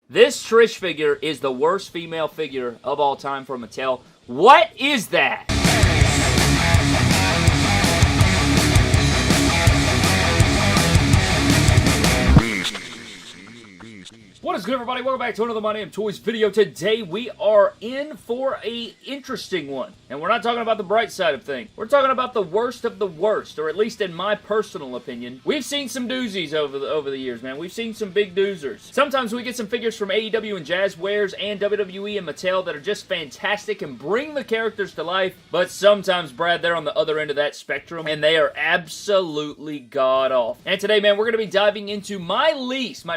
This Trish figure is the worst female figure of all time from Mattel. What is that? What is good, everybody? Welcome back to another My Damn Toys video. Today we are in for a interesting one. And we're not talking about the bright side of things. We're talking about the worst of the worst, or at least in my personal opinion. We've seen some doozies over the years, man. We've seen some big doozers. Sometimes we get some figures from AEW and Jazzwares and WWE and Mattel that are just fantastic and bring the characters to life. But sometimes, Brad, they're on the other end of that spectrum, and they are absolutely god-awful. And today, man, we're going to be diving into my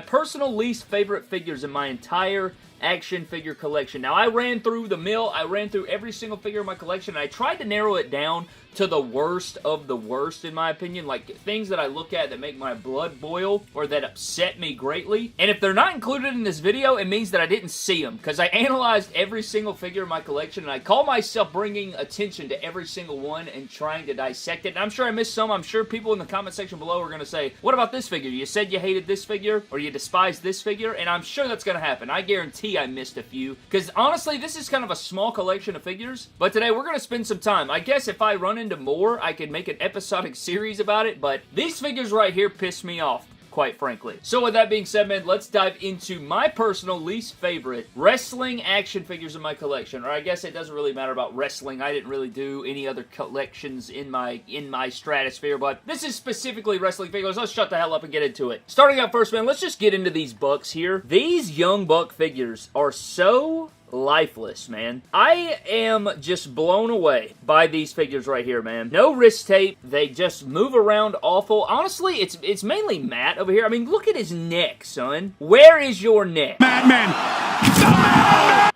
personal least favorite figures in my entire action figure collection. Now, I ran through the mill, I ran through every single figure in my collection, and I tried to narrow it down to the worst of the worst, in my opinion, like things that I look at that make my blood boil or that upset me greatly. And if they're not included in this video, it means that I didn't see them, because I analyzed every single figure in my collection, and I call myself bringing attention to every single one and trying to dissect it. And I'm sure I missed some. I'm sure people in the comment section below are going to say, what about this figure? You said you hated this figure, or you despised this figure, and I'm sure that's going to happen. I guarantee I missed a few, because honestly, this is kind of a small collection of figures, but today we're going to spend some time. I guess if I run into more, I could make an episodic series about it, but these figures right here piss me off, quite frankly. So with that being said, man, let's dive into my personal least favorite wrestling action figures in my collection. Or I guess it doesn't really matter about wrestling. I didn't really do any other collections in my stratosphere, but this is specifically wrestling figures. Let's shut the hell up and get into it. Starting out first, man, let's just get into these Bucks here. These Young Buck figures are so lifeless, man. I am just blown away by these figures right here, man. No wrist tape. They just move around awful. Honestly, it's mainly Matt over here. I mean, look at his neck, son. Where is your neck? Madman!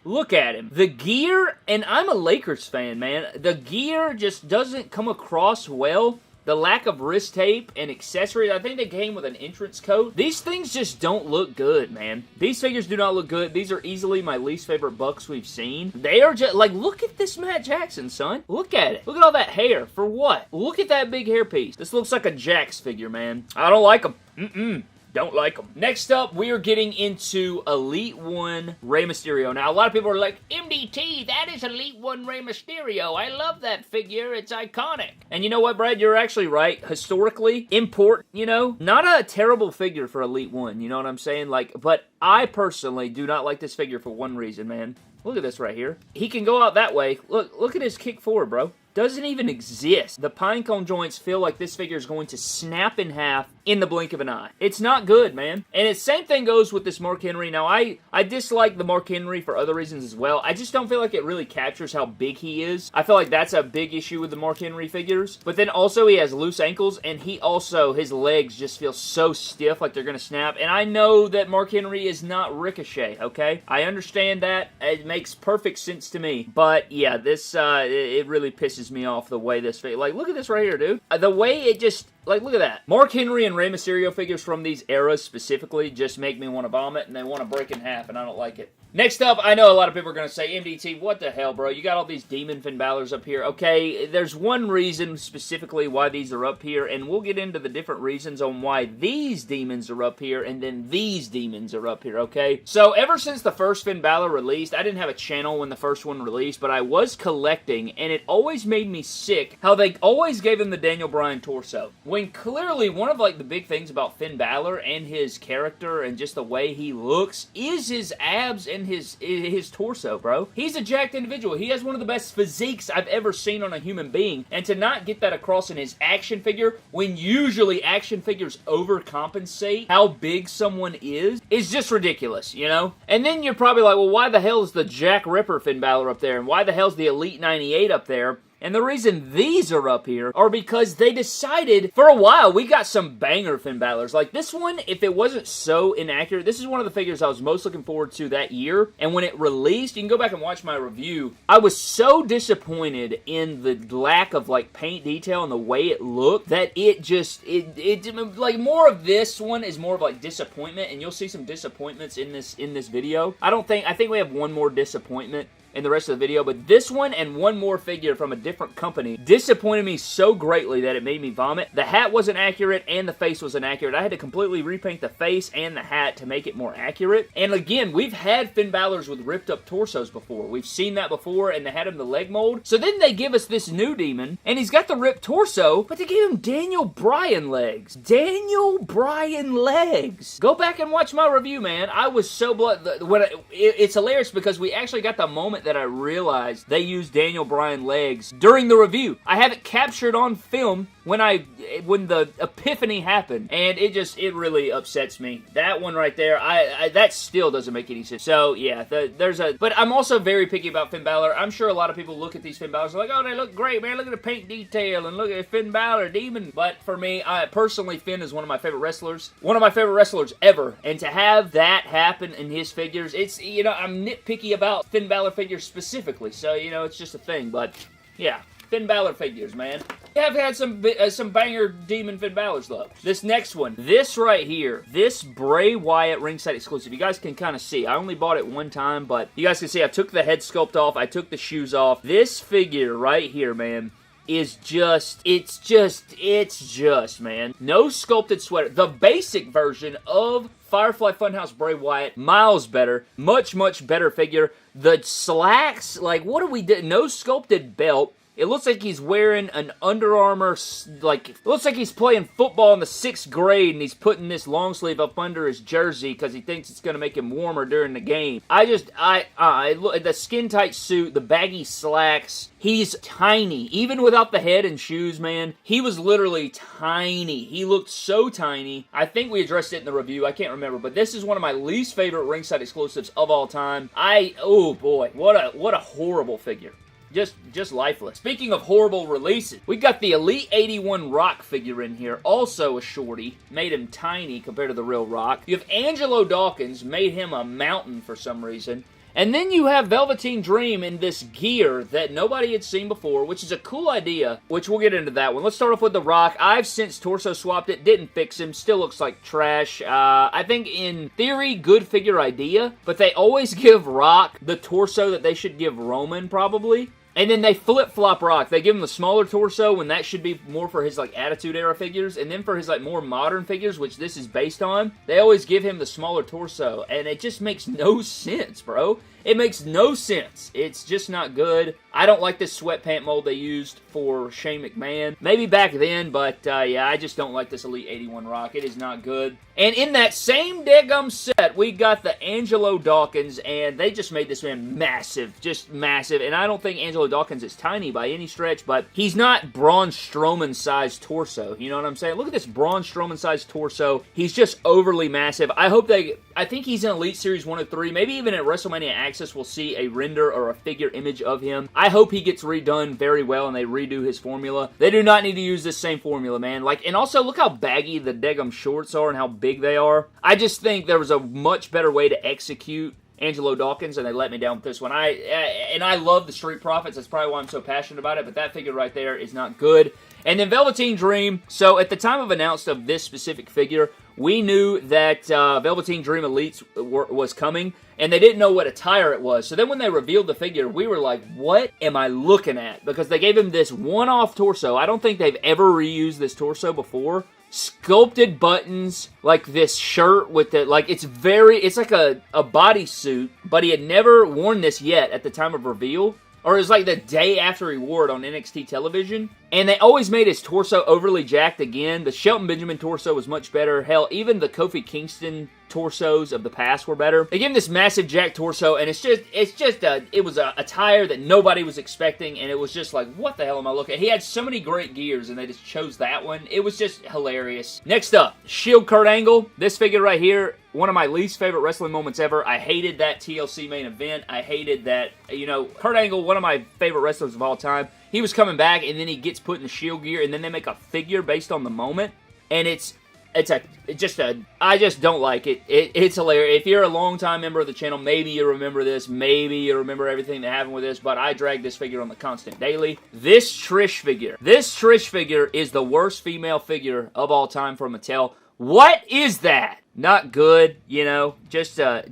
Look at him. The gear, and I'm a Lakers fan, man. The gear just doesn't come across well. The lack of wrist tape and accessories, I think they came with an entrance coat. These things just don't look good, man. These figures do not look good. These are easily my least favorite Bucks we've seen. They are just, like, look at this Matt Jackson, son. Look at it. Look at all that hair. For what? Look at that big hairpiece. This looks like a Jax figure, man. I don't like them. Don't like them. Next up, we are getting into Elite One Rey Mysterio. Now, a lot of people are like, MDT, that is Elite One Rey Mysterio. I love that figure. It's iconic. And you know what, Brad? You're actually right. Historically, important, you know? Not a terrible figure for Elite One, you know what I'm saying? Like, but I personally do not like this figure for one reason, man. Look at this right here. He can go out that way. Look at his kick forward, bro. Doesn't even exist. The pinecone joints feel like this figure is going to snap in half in the blink of an eye. It's not good, man. And the same thing goes with this Mark Henry. Now, I dislike the Mark Henry for other reasons as well. I just don't feel like it really captures how big he is. I feel like that's a big issue with the Mark Henry figures. But then also he has loose ankles, and his legs just feel so stiff like they're going to snap. And I know that Mark Henry is not Ricochet, okay? I understand that. It makes perfect sense to me. But yeah, this, it really pisses me off the way this figure, like, look at this right here, dude. The way it just, like, look at that. Mark Henry and Rey Mysterio figures from these eras specifically just make me want to vomit, and they want to break in half, and I don't like it. Next up, I know a lot of people are going to say, MDT, what the hell, bro? You got all these Demon Finn Balor's up here. Okay, there's one reason specifically why these are up here, and we'll get into the different reasons on why these demons are up here, and then these demons are up here, okay? So, ever since the first Finn Balor released, I didn't have a channel when the first one released, but I was collecting, and it always made me sick how they always gave him the Daniel Bryan torso. When clearly, one of, like, the big things about Finn Balor and his character and just the way he looks is his abs and his torso, bro. He's a jacked individual. He has one of the best physiques I've ever seen on a human being, and to not get that across in his action figure, when usually action figures overcompensate how big someone is just ridiculous, you know? And then you're probably like, well, why the hell is the Jack Ripper Finn Balor up there, and why the hell's the Elite 98 up there? And the reason these are up here are because they decided, for a while, we got some banger Finn Balor's. Like this one, if it wasn't so inaccurate, this is one of the figures I was most looking forward to that year. And when it released, you can go back and watch my review, I was so disappointed in the lack of like paint detail and the way it looked that it just, like more of this one is more of like disappointment, and you'll see some disappointments in this video. I think we have one more disappointment in the rest of the video, but this one and one more figure from a different company disappointed me so greatly that it made me vomit. The hat wasn't accurate and the face wasn't accurate. I had to completely repaint the face and the hat to make it more accurate. And again, we've had Finn Balor's with ripped up torsos before. We've seen that before, and they had him the leg mold. So then they give us this new demon, and he's got the ripped torso, but they gave him Daniel Bryan legs. Daniel Bryan legs. Go back and watch my review, man. I was so it's hilarious because we actually got the moment that I realized they used Daniel Bryan legs during the review. I have it captured on film when the epiphany happened, and it really upsets me. That one right there, that still doesn't make any sense. So yeah, but I'm also very picky about Finn Balor. I'm sure a lot of people look at these Finn Balors and are like, oh, they look great, man. Look at the paint detail, and look at Finn Balor, demon. But for me, personally, Finn is one of my favorite wrestlers. One of my favorite wrestlers ever. And to have that happen in his figures, it's, I'm nitpicky about Finn Balor figures specifically. So, it's just a thing. But yeah, Finn Balor figures, man. We have had some banger demon Finn Balor's though. This next one, this right here, this Bray Wyatt ringside exclusive. You guys can kind of see. I only bought it one time, but you guys can see I took the head sculpt off. I took the shoes off. This figure right here, man, is it's just, man. No sculpted sweater. The basic version of Firefly Funhouse Bray Wyatt, miles better. Much, much better figure. The slacks, like, what do we do? No sculpted belt. It looks like he's wearing an Under Armour, it looks like he's playing football in the 6th grade and he's putting this long sleeve up under his jersey because he thinks it's going to make him warmer during the game. The skin tight suit, the baggy slacks, he's tiny. Even without the head and shoes, man, he was literally tiny. He looked so tiny. I think we addressed it in the review. I can't remember, but this is one of my least favorite ringside exclusives of all time. Oh boy, what a horrible figure. Just lifeless. Speaking of horrible releases, we got the Elite 81 Rock figure in here. Also a shorty. Made him tiny compared to the real Rock. You have Angelo Dawkins. Made him a mountain for some reason. And then you have Velveteen Dream in this gear that nobody had seen before, which is a cool idea, which we'll get into that one. Let's start off with The Rock. I've since torso swapped it, didn't fix him, still looks like trash. I think in theory, good figure idea, but they always give Rock the torso that they should give Roman, probably. And then they flip-flop Rock. They give him the smaller torso when that should be more for his, Attitude Era figures. And then for his, more modern figures, which this is based on, they always give him the smaller torso. And it just makes no sense, bro. It makes no sense. It's just not good. I don't like this sweatpant mold they used for Shane McMahon. Maybe back then, but yeah, I just don't like this Elite 81 Rock. It is not good. And in that same daggum set, we got the Angelo Dawkins, and they just made this man massive. Just massive. And I don't think Angelo Dawkins is tiny by any stretch, but he's not Braun Strowman-sized torso. You know what I'm saying? Look at this Braun Strowman-sized torso. He's just overly massive. I think he's in Elite Series 103. Maybe even at WrestleMania Access, we'll see a render or a figure image of him. I hope he gets redone very well and they redo his formula. They do not need to use this same formula, man. And also, look how baggy the daggum shorts are and how big they are. I just think there was a much better way to execute Angelo Dawkins, and they let me down with this one. I love the Street Profits. That's probably why I'm so passionate about it, but that figure right there is not good. And then Velveteen Dream. So at the time of announcement of this specific figure, we knew that Velveteen Dream Elites was coming, and they didn't know what attire it was. So then when they revealed the figure, we were like, what am I looking at? Because they gave him this one-off torso. I don't think they've ever reused this torso before. Sculpted buttons, like this shirt with the, it's like a bodysuit, but he had never worn this yet at the time of reveal. Or it was like the day after he wore it on NXT television. And they always made his torso overly jacked again. The Shelton Benjamin torso was much better. Hell, even the Kofi Kingston torsos of the past were better. They gave him this massive jacked torso, and it was a attire that nobody was expecting, and it was just like, what the hell am I looking at? He had so many great gears, and they just chose that one. It was just hilarious. Next up, Shield Kurt Angle. This figure right here, one of my least favorite wrestling moments ever. I hated that TLC main event. I hated that, Kurt Angle, one of my favorite wrestlers of all time. He was coming back, and then he gets put in the Shield gear, and then they make a figure based on the moment, and I just don't like it. It's hilarious. If you're a longtime member of the channel, maybe you remember this, maybe you remember everything that happened with this, but I drag this figure on the constant daily. This Trish figure is the worst female figure of all time from Mattel. What is that? Not good, just a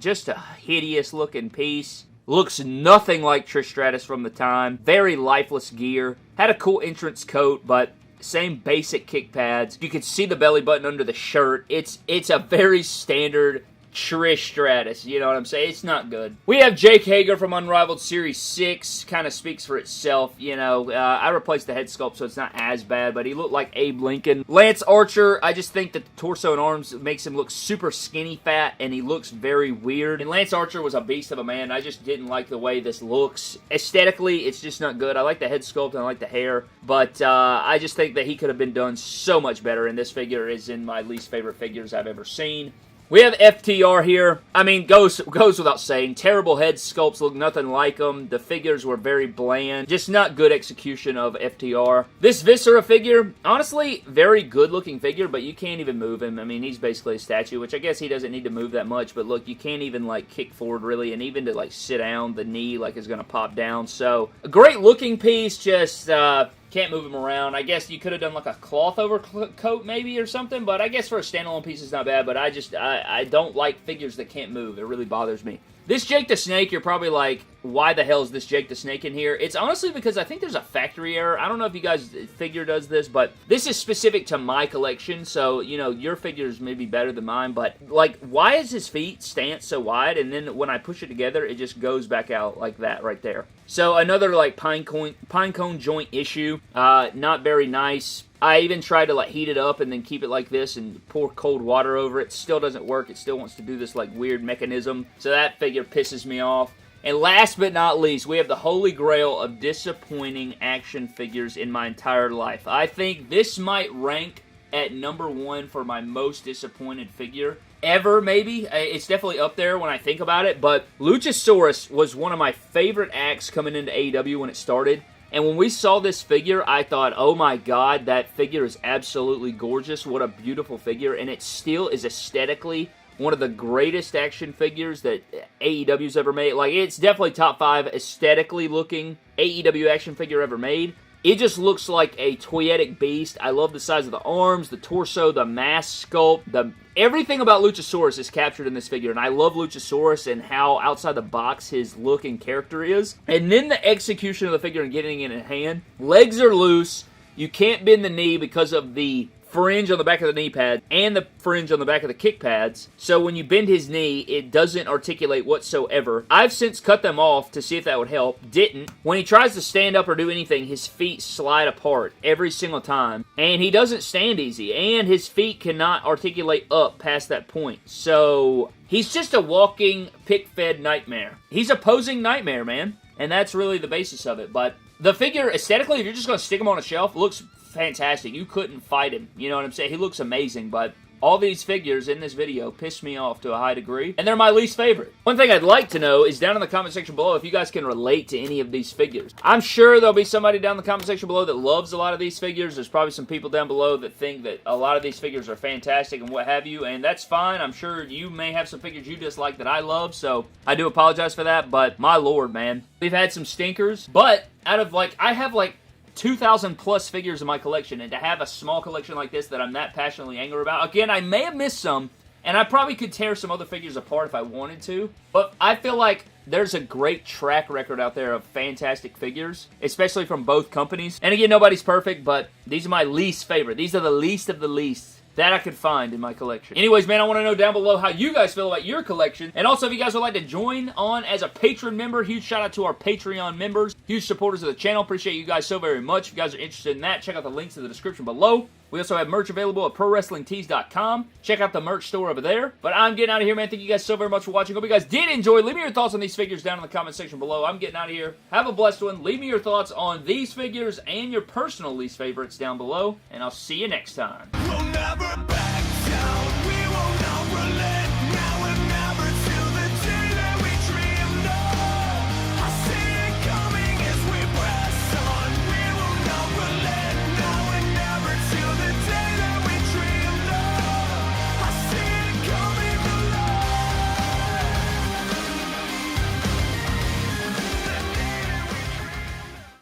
hideous looking piece. Looks nothing like Trish Stratus from the time. Very lifeless gear. Had a cool entrance coat, but same basic kick pads. You can see the belly button under the shirt. It's a very standard Trish Stratus, you know what I'm saying? It's not good. We have Jake Hager from Unrivaled Series 6. Kind of speaks for itself, you know. I replaced the head sculpt, so it's not as bad, but he looked like Abe Lincoln. Lance Archer, I just think that the torso and arms makes him look super skinny fat, and he looks very weird. And Lance Archer was a beast of a man. I just didn't like the way this looks. Aesthetically, it's just not good. I like the head sculpt and I like the hair, but I just think that he could have been done so much better, and this figure is in my least favorite figures I've ever seen. We have FTR here. I mean, goes without saying. Terrible head sculpts, look nothing like them. The figures were very bland. Just not good execution of FTR. This Viscera figure, honestly, very good looking figure, but you can't even move him. I mean, he's basically a statue, which I guess he doesn't need to move that much, but look, you can't even, like, kick forward, really, and even to, like, sit down, the knee, like, is going to pop down. So, a great looking piece, just, can't move him around. I guess you could have done like a cloth overcoat maybe or something, but I guess for a standalone piece it's not bad, but I don't like figures that can't move. It really bothers me. This Jake the Snake, you're probably like, why the hell is this Jake the Snake in here? It's honestly because I think there's a factory error. I don't know if you guys' figure does this, but this is specific to my collection, so, you know, your figures may be better than mine, but, like, why is his feet stance so wide, and then when I push it together, it just goes back out like that right there. So, another, like, pine cone joint issue. Not very nice. I even tried to, like, heat it up and then keep it like this and pour cold water over it. Still doesn't work. It still wants to do this, like, weird mechanism. So that figure pisses me off. And last but not least, we have the holy grail of disappointing action figures in my entire life. I think this might rank at number 1 for my most disappointed figure ever, maybe. It's definitely up there when I think about it, but Luchasaurus was one of my favorite acts coming into AEW when it started. And when we saw this figure, I thought, oh my god, that figure is absolutely gorgeous. What a beautiful figure. And it still is aesthetically one of the greatest action figures that AEW's ever made. Like, it's definitely top 5 aesthetically looking AEW action figure ever made. It just looks like a toyetic beast. I love the size of the arms, the torso, the mask sculpt. Everything about Luchasaurus is captured in this figure, and I love Luchasaurus and how outside the box his look and character is. And then the execution of the figure and getting it in hand. Legs are loose. You can't bend the knee because of the fringe on the back of the knee pad and the fringe on the back of the kick pads. So when you bend his knee, it doesn't articulate whatsoever. I've since cut them off to see if that would help. Didn't. When he tries to stand up or do anything, his feet slide apart every single time. And he doesn't stand easy. And his feet cannot articulate up past that point. So he's just a walking pick-fed nightmare. He's a posing nightmare, man. And that's really the basis of it. But the figure, aesthetically, if you're just going to stick him on a shelf, looks fantastic. You couldn't fight him. You know what I'm saying? He looks amazing, but all these figures in this video piss me off to a high degree, and they're my least favorite. One thing I'd like to know is down in the comment section below if you guys can relate to any of these figures. I'm sure there'll be somebody down in the comment section below that loves a lot of these figures. There's probably some people down below that think that a lot of these figures are fantastic and what have you, and that's fine. I'm sure you may have some figures you dislike that I love, so I do apologize for that, but my lord, man. We've had some stinkers, but out of, like, I have, like, 2,000 plus figures in my collection, and to have a small collection like this that I'm that passionately angry about, again, I may have missed some, and I probably could tear some other figures apart if I wanted to, but I feel like there's a great track record out there of fantastic figures, especially from both companies. And again, nobody's perfect, but these are my least favorite. These are the least of the least that I could find in my collection. Anyways, man, I want to know down below how you guys feel about your collection. And also, if you guys would like to join on as a patron member, huge shout out to our Patreon members, huge supporters of the channel. Appreciate you guys so very much. If you guys are interested in that, check out the links in the description below. We also have merch available at ProWrestlingTees.com. Check out the merch store over there. But I'm getting out of here, man. Thank you guys so very much for watching. Hope you guys did enjoy. Leave me your thoughts on these figures down in the comment section below. I'm getting out of here. Have a blessed one. Leave me your thoughts on these figures and your personal least favorites down below. And I'll see you next time. We'll never back down. We will not relent.